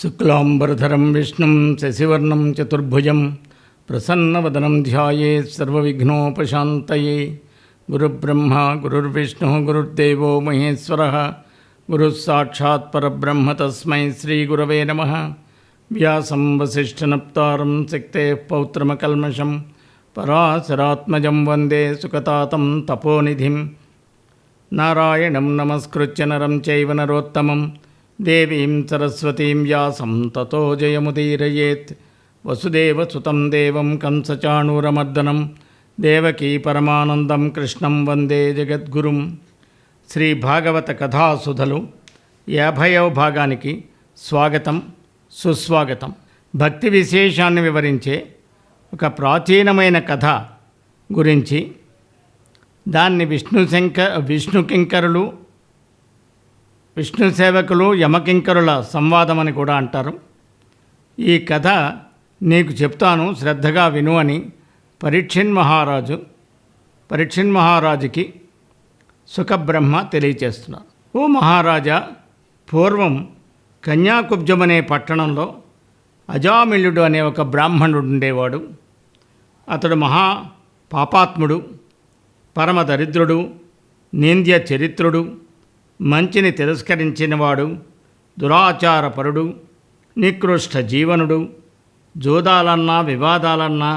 శుక్లాంబరధరం విష్ణుం శశివర్ణం చతుర్భుజం ప్రసన్నవదనం ధ్యాయేత్ సర్వవిఘ్నోపశాంతయే. గురుబ్రహ్మ గురుర్విష్ణు గురుర్దేవో మహేశ్వరః గురుః సాక్షాత్ పరబ్రహ్మ తస్మై శ్రీగురవే నమః. వ్యాసం వసిష్ఠనప్తారం శక్తేః పౌత్రమకల్మషం పరాశరాత్మజం వందే సుఖతాతం తపోనిధిం. నారాయణం నమస్కృత్య నరం చైవ నరోత్తమం దేవీం సరస్వతీం వ్యాసం తతో జయముదీరయేత్. వసుదేవసుతం దేవం కంసచాణూరమర్దనం దేవకీ పరమానందం కృష్ణం వందే జగద్గురుం. శ్రీ భాగవత కథాసుధలు 50వ భాగానికి స్వాగతం సుస్వాగతం. భక్తి విశేషాన్ని వివరించే ఒక ప్రాచీనమైన కథ గురించి, దాన్ని విష్ణుకింకరులు, విష్ణు సేవకులు, యమకింకరుల సంవాదం అని కూడా అంటారు. ఈ కథ నీకు చెప్తాను, శ్రద్ధగా విను అని పరీక్షిన్ మహారాజుకి సుఖబ్రహ్మ తెలియచేస్తున్నారు. ఓ మహారాజా, పూర్వం కన్యాకుబ్జమనే పట్టణంలో అజామిళుడు అనే ఒక బ్రాహ్మణుడు ఉండేవాడు. అతడు మహా పాపాత్ముడు, పరమ దరిద్రుడు, నింద్య చరిత్రుడు, మంచిని తిరస్కరించినవాడు, దురాచారపరుడు, నికృష్ట జీవనుడు, జోదాలన్నా వివాదాలన్నా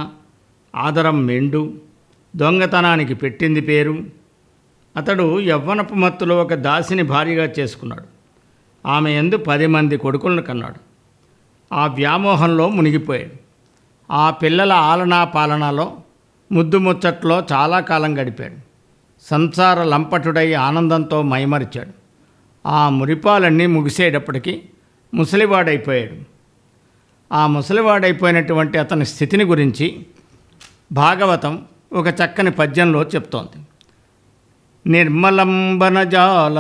ఆదరం మెండు, దొంగతనానికి పెట్టింది పేరు. అతడు యవ్వనపు మత్తులో ఒక దాసిని భార్యగా చేసుకున్నాడు. ఆమె యందు 10 మంది కొడుకులను కన్నాడు. ఆ వ్యామోహంలో మునిగిపోయాడు. ఆ పిల్లల ఆలనా పాలనలో ముద్దు ముచ్చట్లో చాలా కాలం గడిపాడు. సంసార లంపటుడై ఆనందంతో మైమరిచాడు. ఆ మురిపాలన్నీ ముగిసేటప్పటికీ ముసలివాడైపోయాడు. ఆ ముసలివాడైపోయినటువంటి అతని స్థితిని గురించి భాగవతం ఒక చక్కని పద్యంలో చెప్తోంది. నిర్మలంబన జాల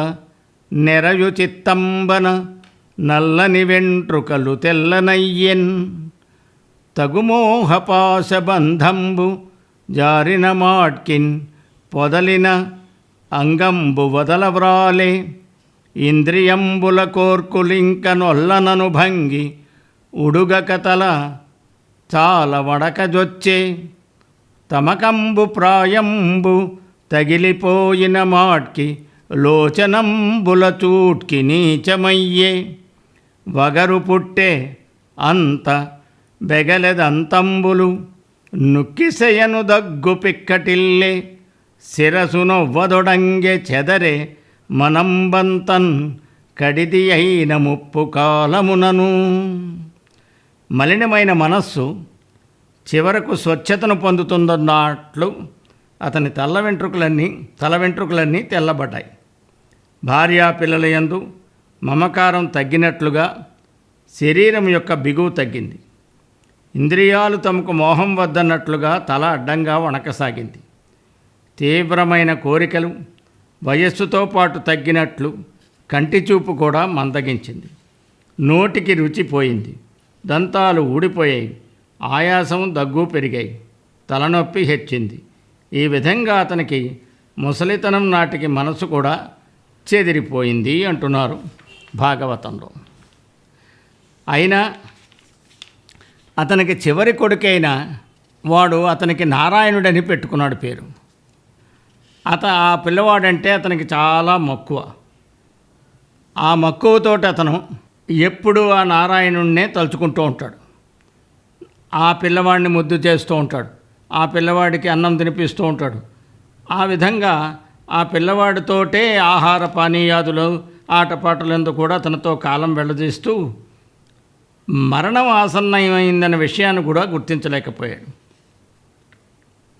నెరయు చిత్తంబన నల్లని వెంట్రుకలు తెల్లనయ్యెన్ తగుమోహపాశబంధంబు జారిన మాట్కిన్ పొదలిన అంగంబు వదలవ్రాలే ఇంద్రియంబుల కోర్కులింక నొల్లనను భంగి ఉడుగకతల చాల వడకజొచ్చే తమకంబు ప్రాయంబు తగిలిపోయిన మాట్కి లోచనంబుల చూట్కి నీచమయ్యే వగరు పుట్టే అంత బెగలెదంతంబులు నుక్కిసెయను దగ్గు పిక్కటిల్లే శిరసునొవ్వదొడంగె చెదరే మనంబంతన్ కడిది అయిన ముప్పు కాలమునను. మలినమైన మనస్సు చివరకు స్వచ్ఛతను పొందుతుందన్నట్లు అతని తల వెంట్రుకలన్నీ తెల్లబడ్డాయి. భార్యా పిల్లల యందు మమకారం తగ్గినట్లుగా శరీరం యొక్క బిగువు తగ్గింది. ఇంద్రియాలు తమకు మోహం వద్దన్నట్లుగా తల అడ్డంగా వణకసాగింది. తీవ్రమైన కోరికలు వయస్సుతో పాటు తగ్గినట్లు కంటి చూపు కూడా మందగించింది. నోటికి రుచి పోయింది. దంతాలు ఊడిపోయాయి. ఆయాసం, దగ్గు పెరిగాయి. తలనొప్పి హెచ్చింది. ఈ విధంగా అతనికి ముసలితనం నాటికి మనసు కూడా చెదిరిపోయింది అంటున్నారు భాగవతంలో. అయినా అతనికి చివరి కొడుకైన వాడు అతనికి నారాయణుడని పెట్టుకున్నాడు పేరు. ఆ పిల్లవాడంటే అతనికి చాలా మక్కువ. ఆ మక్కువతోటి అతను ఎప్పుడూ ఆ నారాయణుడినే తలుచుకుంటూ ఉంటాడు. ఆ పిల్లవాడిని ముద్దు చేస్తూ ఉంటాడు. ఆ పిల్లవాడికి అన్నం తినిపిస్తూ ఉంటాడు. ఆ విధంగా ఆ పిల్లవాడితోటే ఆహార పానీయాదులు, ఆటపాటలందు కూడా తనతో కాలం వెళ్ళదీస్తూ మరణం ఆసన్నమైందన్న విషయాన్ని కూడా గుర్తించలేకపోయాడు.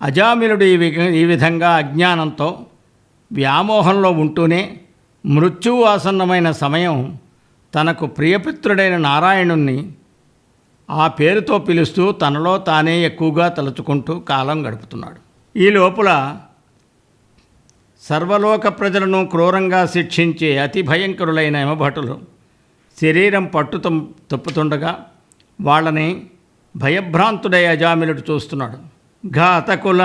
అజామిలుడు ఈ విధంగా అజ్ఞానంతో వ్యామోహంలో ఉంటూనే మృత్యువు ఆసన్నమైన సమయం తనకు ప్రియపుత్రుడైన నారాయణుణ్ణి ఆ పేరుతో పిలుస్తూ తనలో తానే ఎక్కువగా తలుచుకుంటూ కాలం గడుపుతున్నాడు. ఈ లోపల సర్వలోక ప్రజలను క్రూరంగా శిక్షించే అతి భయంకరులైన యమభటులు శరీరం తప్పుతుండగా వాళ్ళని భయభ్రాంతుడై అజామిలుడు చూస్తున్నాడు. ఘాతకుల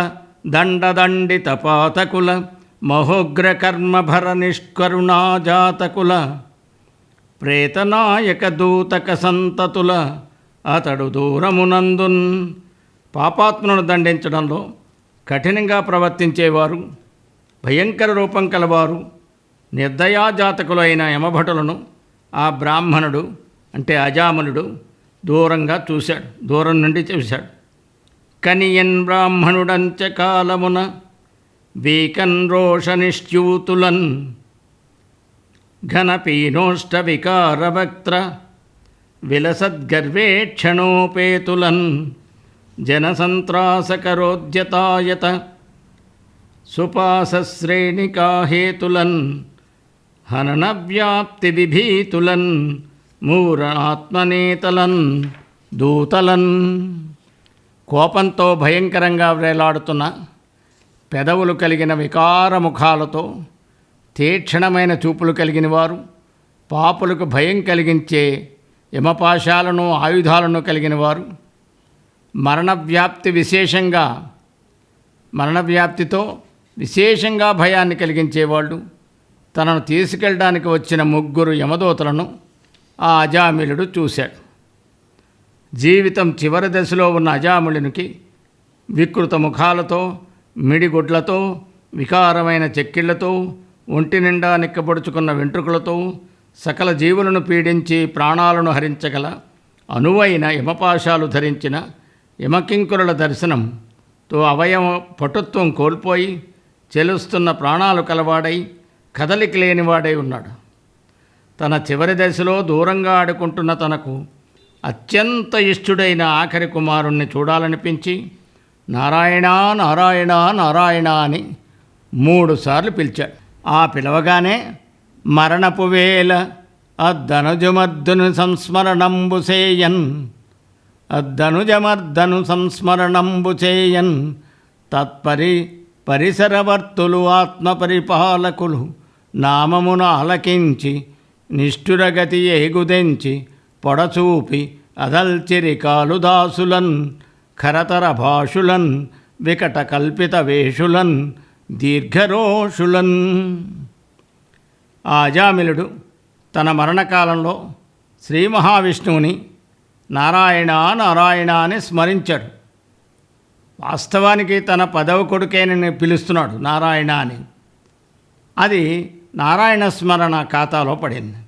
దండదండిత పాతకుల మహోగ్ర కర్మభర నిష్కరుణాజాతకుల ప్రేతనాయక దూతక సంతతుల అతడు దూరమునందున్. పాపాత్మను దండించడంలో కఠినంగా ప్రవర్తించేవారు, భయంకర రూపం కలవారు, నిర్దయాజాతకులైన యమభటులను ఆ బ్రాహ్మణుడు అంటే అజామనుడు దూరం నుండి చూశాడు. కనియన్ బ్రాహ్మణుడంచ కాలమున వీకన్ రోషనిష్యూతులన్ ఘనపీనోష్ట వికారవక్త్ర విలసద్గర్వేక్షణోపేతులన్ జనసంత్రాసకరోద్యతాయత సుపాసశ్రేణికాహేతులన్ హననవ్యాప్తి విభీతులన్ మూరాత్మనేతలన్ దూతలన్. కోపంతో భయంకరంగా వేలాడుతున్న పెదవులు కలిగిన వికారముఖాలతో, తీక్షణమైన చూపులు కలిగిన వారు, పాపులకు భయం కలిగించే యమపాశాలను ఆయుధాలను కలిగిన వారు, మరణవ్యాప్తితో విశేషంగా భయాన్ని కలిగించేవాళ్ళు, తనను తీసుకెళ్ళడానికి వచ్చిన 3 యమదూతలను ఆ అజామిలుడు చూశాడు. జీవితం చివరి దశలో ఉన్న అజామిలునికి వికృత ముఖాలతో, మిడిగుడ్లతో, వికారమైన చెక్కిళ్లతో, ఒంటి నిండా నిక్కపొడుచుకున్న వెంట్రుకలతో, సకల జీవులను పీడించి ప్రాణాలను హరించగల అనువైన యమపాశాలు ధరించిన యమకింకురుల దర్శనంతో అవయవ పటుత్వం కోల్పోయి చెలుస్తున్న ప్రాణాలు కలవాడై కదలిక లేనివాడై ఉన్నాడు. తన చివరి దశలో దూరంగా ఆడుకుంటున్న తనకు అత్యంత ఇష్టుడైన ఆఖరి కుమారుణ్ణి చూడాలనిపించి నారాయణ నారాయణ నారాయణ అని 3 సార్లు పిలిచాడు. ఆ పిలవగానే మరణపు వేల అద్దనుజమర్దును సంస్మరణంబు చేయన్ పరిసరవర్తులు ఆత్మపరిపాలకులు నామమున ఆలకించి నిష్ఠురగతి ఏగుదెంచి పొడచూపి అదల్చిరి కాలుదాసులన్ ఖరతర భాషులన్ వికట కల్పిత వేషులన్ దీర్ఘరోషులన్. ఆ అజామిలుడు తన మరణకాలంలో శ్రీ మహావిష్ణువుని నారాయణ నారాయణ అని స్మరించాడు. వాస్తవానికి తన 10వ కొడుకేనని పిలుస్తున్నాడు నారాయణ అని. అది నారాయణ స్మరణ ఖాతాలో పడింది.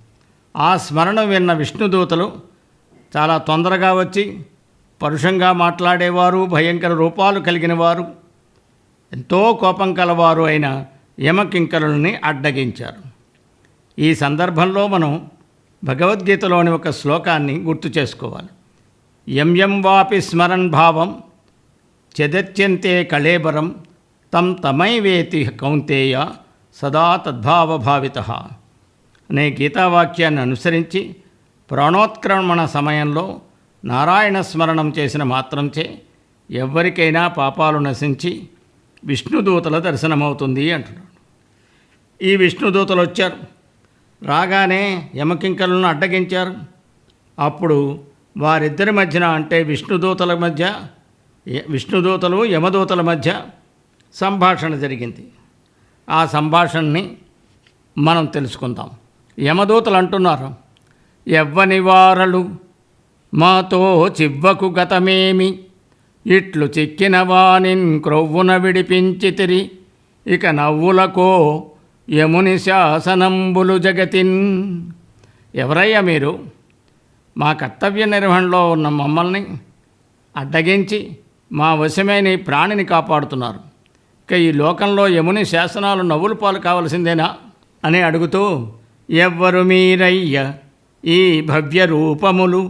ఆ స్మరణ విన్న విష్ణుదూతలు చాలా తొందరగా వచ్చి పరుషంగా మాట్లాడేవారు, భయంకర రూపాలు కలిగిన వారు, ఎంతో కోపం కలవారు అయిన యమకింకరుల్ని అడ్డగించారు. ఈ సందర్భంలో మనం భగవద్గీతలోని ఒక శ్లోకాన్ని గుర్తు చేసుకోవాలి. యం వాపి స్మరన్ భావం చదత్యంతే కళేబరం తం తమైవేతి కౌంతేయ సదా తద్భావభావితః అనే గీతావాక్యాన్ని అనుసరించి ప్రాణోత్క్రమణ సమయంలో నారాయణ స్మరణం చేసిన మాత్రంచే ఎవరికైనా పాపాలు నశించి విష్ణుదూతల దర్శనమవుతుంది అంటున్నాడు. ఈ విష్ణుదూతలు వచ్చారు. రాగానే యమకింకరులను అడ్డగించారు. అప్పుడు వారిద్దరి మధ్యన అంటే విష్ణుదూతలు యమదూతల మధ్య సంభాషణ జరిగింది. ఆ సంభాషణని మనం తెలుసుకుందాం. యమదూతలు అంటున్నారు, ఎవ్వని వారలు మాతో చివ్వకు గతమేమి ఇట్లు చిక్కిన వానిన్ క్రొవ్వున విడిపించితిరి ఇక నవ్వులకో యముని శాసనంబులు జగతిన్. ఎవరయ్యా మీరు? మా కర్తవ్య నిర్వహణలో ఉన్న మమ్మల్ని అడ్డగించి మా వశమైన ఈ ప్రాణిని కాపాడుతున్నారు. ఇక ఈ లోకంలో యముని శాసనాలు నవ్వుల పాలు కావలసిందేనా అని అడుగుతూ, ఎవ్వరు మీరయ్య ఈ భవ్య రూపములు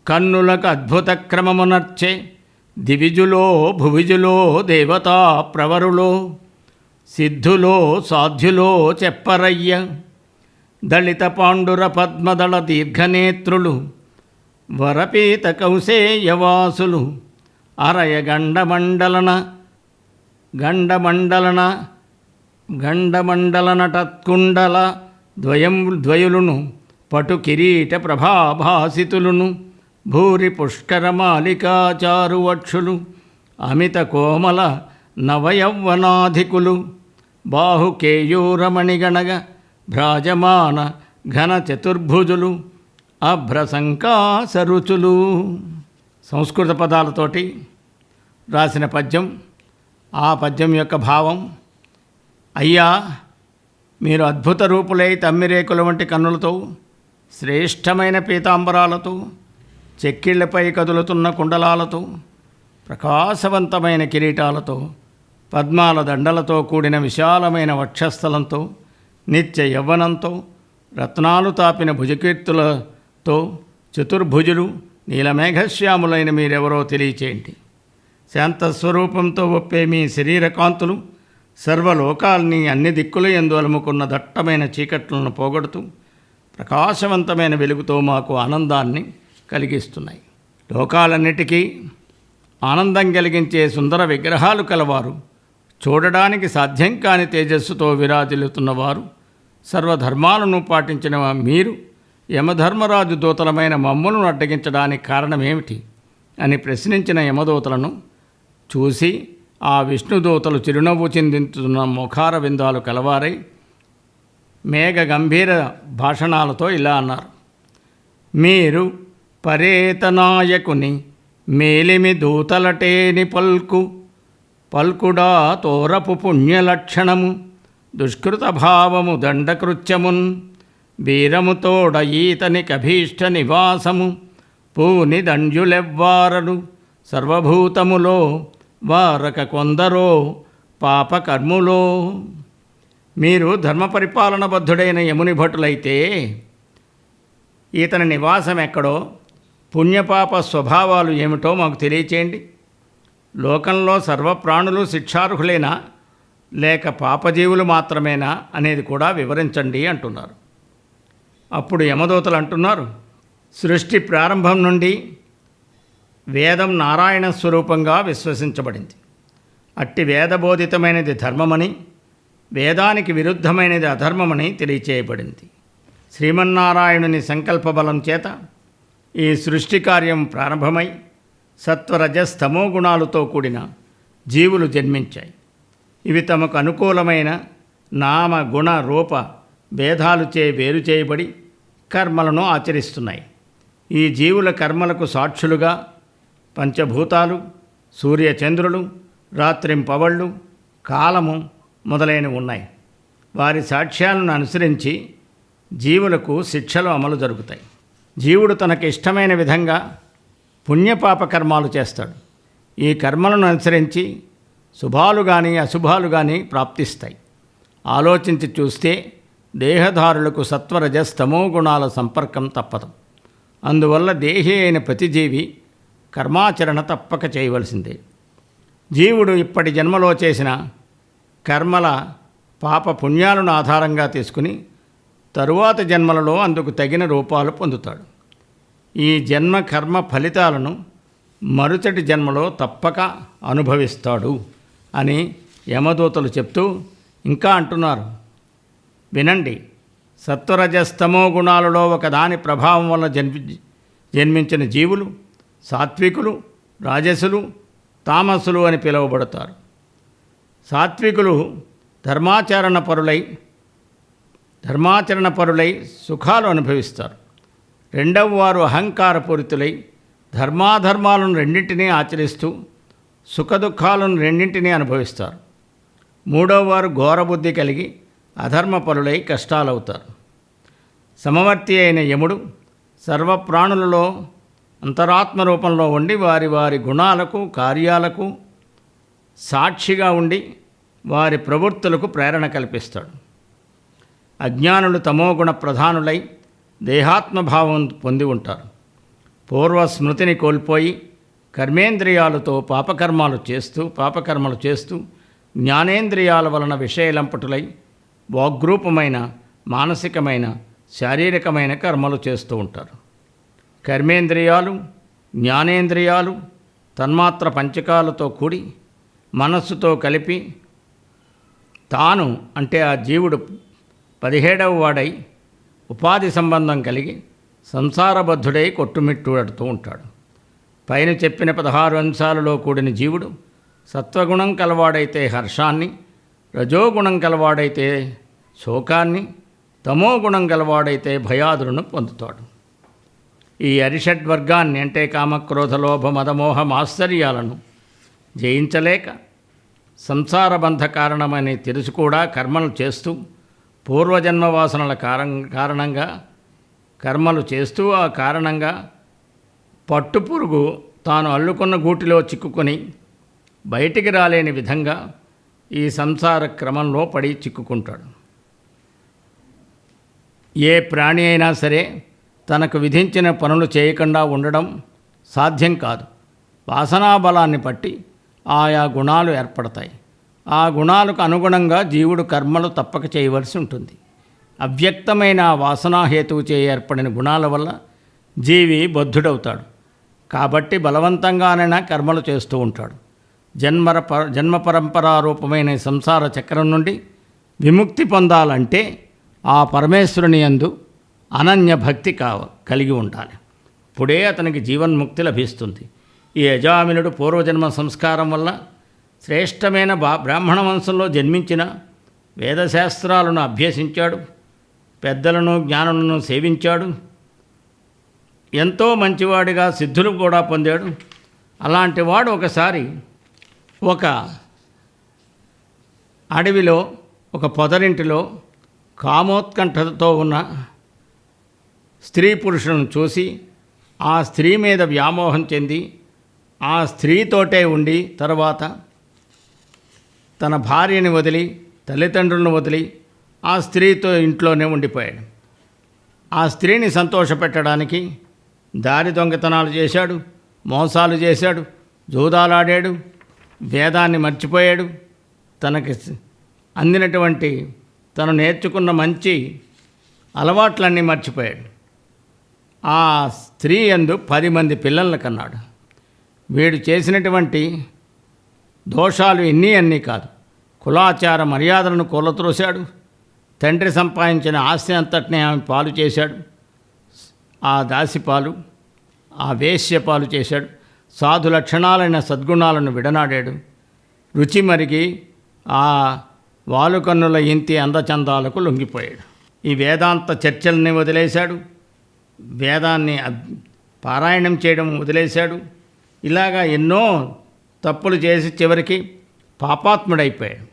కన్నులకు అద్భుత క్రమమునర్చే దివిజులో భువిజులో దేవతా ప్రవరులో సిద్ధులో సాధ్యులో చెప్పరయ్య. దళిత పాండుర పద్మదళ దీర్ఘనేత్రులు వరపీత కౌసేయవాసులు అరయ గండమండలన టత్కుండల ద్వయులును పటు కిరీట ప్రభాభాసితులును భూరి పుష్కర మాలికాచారువక్షులు అమిత కోమల నవయౌవనాధికులు బాహుకేయూరమణిగణగ భ్రాజమాన ఘన చతుర్భుజులు అభ్రసంకాసరుచులు. సంస్కృత పదాలతోటి రాసిన పద్యం. ఆ పద్యం యొక్క భావం: అయ్యా, మీరు అద్భుత రూపులై తమ్మిరేకుల వంటి కన్నులతో, శ్రేష్టమైన పీతాంబరాలతో, చెక్కిళ్లపై కదులుతున్న కుండలాలతో, ప్రకాశవంతమైన కిరీటాలతో, పద్మాల దండలతో కూడిన విశాలమైన వక్షస్థలంతో, నిత్య యవ్వనంతో, రత్నాలు తాపిన భుజకీర్తులతో, చతుర్భుజులు నీలమేఘశ్యాములైన మీరెవరో తెలియచేయండి. శాంతస్వరూపంతో ఒప్పే మీ శరీరకాంతులు సర్వలోకాల్ని అన్ని దిక్కుల యందు అలుముకున్న దట్టమైన చీకట్లను పోగొడుతూ ప్రకాశవంతమైన వెలుగుతో మాకు ఆనందాన్ని కలిగిస్తున్నాయి. లోకాలన్నిటికీ ఆనందం కలిగించే సుందర విగ్రహాలు కలవారు, చూడడానికి సాధ్యం కాని తేజస్సుతో విరాజిల్లుతున్నవారు, సర్వధర్మాలను పాటించిన మీరు యమధర్మరాజు దూతలమైన మమ్మలను అడ్డగించడానికి కారణమేమిటి అని ప్రశ్నించిన యమదూతలను చూసి ఆ విష్ణుదూతలు చిరునవ్వు చిందించుతున్న ముఖార విందాలు కలవారై మేఘ గంభీర భాషణాలతో ఇలా అన్నారు: మీరు పరేతనాయకుని మేలిమి దూతలటేని పల్కుడా తోరపు పుణ్యలక్షణము, దుష్కృత భావము దండకృత్యమున్, వీరముతోడ ఈతని కభీష్ట నివాసము, పూని దండ్యులెవ్వారలు సర్వభూతములో, వారక కొందరో పాపకర్ములో. మీరు ధర్మపరిపాలన బద్ధుడైన యముని భటులైతే ఈతని నివాసం ఎక్కడో, పుణ్యపాప స్వభావాలు ఏమిటో మాకు తెలియచేయండి. లోకంలో సర్వప్రాణులు శిక్షార్హులేనా లేక పాపజీవులు మాత్రమేనా అనేది కూడా వివరించండి అంటున్నారు. అప్పుడు యమదూతలు అంటున్నారు: సృష్టి ప్రారంభం నుండి వేదం నారాయణ స్వరూపంగా విశ్వసించబడింది. అట్టి వేదబోధితమైనది ధర్మమని, వేదానికి విరుద్ధమైనది అధర్మమని తెలియచేయబడింది. శ్రీమన్నారాయణుని సంకల్ప బలం చేత ఈ సృష్టి కార్యం ప్రారంభమై సత్వరజస్తమో గుణాలతో కూడిన జీవులు జన్మించాయి. ఇవి తమకు అనుకూలమైన నామ గుణ రూప భేదాలుచే వేరు చేయబడి కర్మలను ఆచరిస్తున్నాయి. ఈ జీవుల కర్మలకు సాక్షులుగా పంచభూతాలు, సూర్యచంద్రులు, రాత్రింపవళ్ళు, కాలము మొదలైనవి ఉన్నాయి. వారి సాక్ష్యాలను అనుసరించి జీవులకు శిక్షలు అమలు జరుగుతాయి. జీవుడు తనకు ఇష్టమైన విధంగా పుణ్యపాప కర్మాలు చేస్తాడు. ఈ కర్మలను అనుసరించి శుభాలు కానీ అశుభాలు కానీ ప్రాప్తిస్తాయి. ఆలోచించి చూస్తే దేహదారులకు సత్వరజస్తమో గుణాల సంపర్కం తప్పదు. అందువల్ల దేహి అయిన ప్రతి జీవి కర్మాచరణ తప్పక చేయవలసిందే. జీవుడు ఇప్పటి జన్మలో చేసిన కర్మల పాప పుణ్యాలను ఆధారంగా తీసుకుని తరువాత జన్మలలో అందుకు తగిన రూపాలు పొందుతాడు. ఈ జన్మ కర్మ ఫలితాలను మరుచటి జన్మలో తప్పక అనుభవిస్తాడు అని యమదూతలు చెప్తూ ఇంకా అంటున్నారు: వినండి, సత్వరజస్తమో గుణాలలో ఒకదాని ప్రభావం వల్ల జన్మించిన జీవులు సాత్వికులు, రాజసులు, తామసులు అని పిలువబడతారు. సాత్వికులు ధర్మాచరణ పరులై సుఖాలు అనుభవిస్తారు. రెండవ వారు అహంకారపూరితులై ధర్మాధర్మాలను రెండింటినీ ఆచరిస్తూ సుఖదుఖాలను రెండింటినీ అనుభవిస్తారు. మూడవ వారు ఘోరబుద్ధి కలిగి అధర్మపరులై కష్టాలవుతారు. సమవర్తి అయిన యముడు సర్వప్రాణులలో అంతరాత్మ రూపంలో ఉండి వారి వారి గుణాలకు, కార్యాలకు సాక్షిగా ఉండి వారి ప్రవృత్తులకు ప్రేరణ కల్పిస్తాడు. అజ్ఞానులు తమోగుణ ప్రధానులై దేహాత్మభావం పొంది ఉంటారు. పూర్వ స్మృతిని కోల్పోయి కర్మేంద్రియాలతో పాపకర్మలు చేస్తూ జ్ఞానేంద్రియాల వలన విషయలంపటులై వాగ్రూపమైన, మానసికమైన, శారీరకమైన కర్మలు చేస్తూ ఉంటారు. కర్మేంద్రియాలు, జ్ఞానేంద్రియాలు తన్మాత్ర పంచకాలతో కూడి మనస్సుతో కలిపి తాను అంటే ఆ జీవుడు 17వ వాడై ఉపాధి సంబంధం కలిగి సంసారబద్ధుడై కొట్టుమిట్టుడుతూ ఉంటాడు. పైన చెప్పిన 16 అంశాలలో కూడిన జీవుడు సత్వగుణం కలవాడైతే హర్షాన్ని, రజోగుణం కలవాడైతే శోకాన్ని, తమో గుణం గలవాడైతే భయాదులను పొందుతాడు. ఈ అరిషడ్వర్గాన్ని అంటే కామక్రోధ లోభ మదమోహ మాత్సర్యాలను జయించలేక సంసార బంధ కారణమని తెలుసు కూడా కర్మలు చేస్తూ పూర్వజన్మ వాసనల కారణంగా కర్మలు చేస్తూ ఆ కారణంగా పట్టుపురుగు తాను అల్లుకున్న గూటిలో చిక్కుకొని బయటికి రాలేని విధంగా ఈ సంసార క్రమంలో పడి చిక్కుకుంటాడు. ఏ ప్రాణి అయినా సరే తనకు విధించిన పనులు చేయకుండా ఉండడం సాధ్యం కాదు. వాసనాబలాన్ని బట్టి ఆయా గుణాలు ఏర్పడతాయి. ఆ గుణాలకు అనుగుణంగా జీవుడు కర్మలు తప్పక చేయవలసి ఉంటుంది. అవ్యక్తమైన వాసనాహేతువు చే ఏర్పడిన గుణాల వల్ల జీవి బద్ధుడవుతాడు. కాబట్టి బలవంతంగానైనా కర్మలు చేస్తూ ఉంటాడు. జన్మ పరంపరారూపమైన సంసార చక్రం నుండి విముక్తి పొందాలంటే ఆ పరమేశ్వరుని యందు అనన్య భక్తి కలిగి ఉండాలి. ఇప్పుడే అతనికి జీవన్ముక్తి లభిస్తుంది. ఈ అజామినుడు పూర్వజన్మ సంస్కారం వల్ల శ్రేష్టమైన బ్రాహ్మణ వంశంలో జన్మించిన వేదశాస్త్రాలను అభ్యసించాడు. పెద్దలను జ్ఞానులను సేవించాడు. ఎంతో మంచివాడిగా సిద్ధులు కూడా పొందాడు. అలాంటి వాడు ఒకసారి ఒక అడవిలో ఒక పొదరింటిలో కామోత్కంఠతో ఉన్న స్త్రీ పురుషులను చూసి ఆ స్త్రీ మీద వ్యామోహం చెంది ఆ స్త్రీతోటే ఉండి తర్వాత తన భార్యని వదిలి తల్లిదండ్రులను వదిలి ఆ స్త్రీతో ఇంట్లోనే ఉండిపోయాడు. ఆ స్త్రీని సంతోషపెట్టడానికి దారి దొంగతనాలు చేశాడు, మోసాలు చేశాడు, జూదాలాడాడు, వేదాన్ని మర్చిపోయాడు. తనకి అందినటువంటి తను నేర్చుకున్న మంచి అలవాట్లన్నీ మర్చిపోయాడు. ఆ స్త్రీ యందు 10 మంది పిల్లలను కన్నాడు. వీడు చేసినటువంటి దోషాలు అన్నీ కాదు. కులాచార మర్యాదలను కూలత్రోశాడు. తండ్రి సంపాదించిన ఆస్తి అంతటినీ ఆమె పాలు చేశాడు. ఆ దాసిపాలు, ఆ వేశ్యపాలు చేశాడు. సాధు లక్షణాలైన సద్గుణాలను విడనాడాడు. రుచి మరిగి ఆ వాలుకన్నుల ఇంతి అందచందాలకు లొంగిపోయాడు. ఈ వేదాంత చర్చల్ని వదిలేశాడు. వేదాన్ని పారాయణం చేయడం వదిలేశాడు. ఇలాగా ఎన్నో తప్పులు చేసి చివరికి పాపాత్ముడైపోయాడు.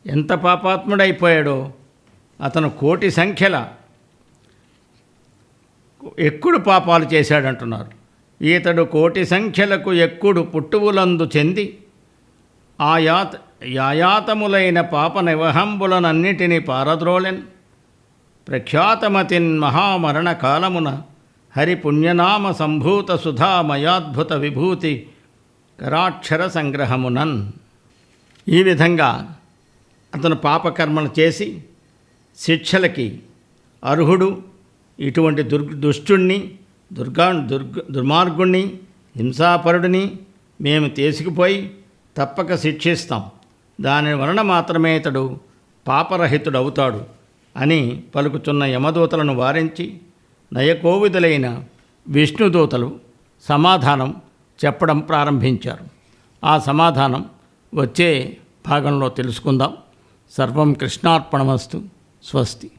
ఎంత పాపాత్ముడైపోయాడో అతను కోటి సంఖ్యల ఎక్కుడు పాపాలు చేశాడంటున్నారు. ఈతడు కోటి సంఖ్యలకు ఎక్కుడు పుట్టువులందు చెంది యాయాతములైన పాప నివహంబులనన్నిటినీ పారద్రోలెన్ ప్రఖ్యాతమతిన్ మహామరణ కాలమున హరి పుణ్యనామ సంభూత సుధామయాద్భుత విభూతి కరాక్షర సంగ్రహమునన్. ఈ విధంగా అతను పాపకర్మలు చేసి శిక్షలకి అర్హుడు. ఇటువంటి దుష్టుణ్ణి దుర్మార్గుణ్ణి హింసాపరుడిని మేము తీసుకుపోయి తప్పక శిక్షిస్తాం. దాని వలన మాత్రమే ఇతడు పాపరహితుడవుతాడు అని పలుకుతున్న యమదూతలను వారించి నయకోవిదులైన విష్ణుదూతలు సమాధానం చెప్పడం ప్రారంభించారు. ఆ సమాధానం వచ్చే భాగంలో తెలుసుకుందాం. సర్వం కృష్ణార్పణమస్తు. స్వస్తి.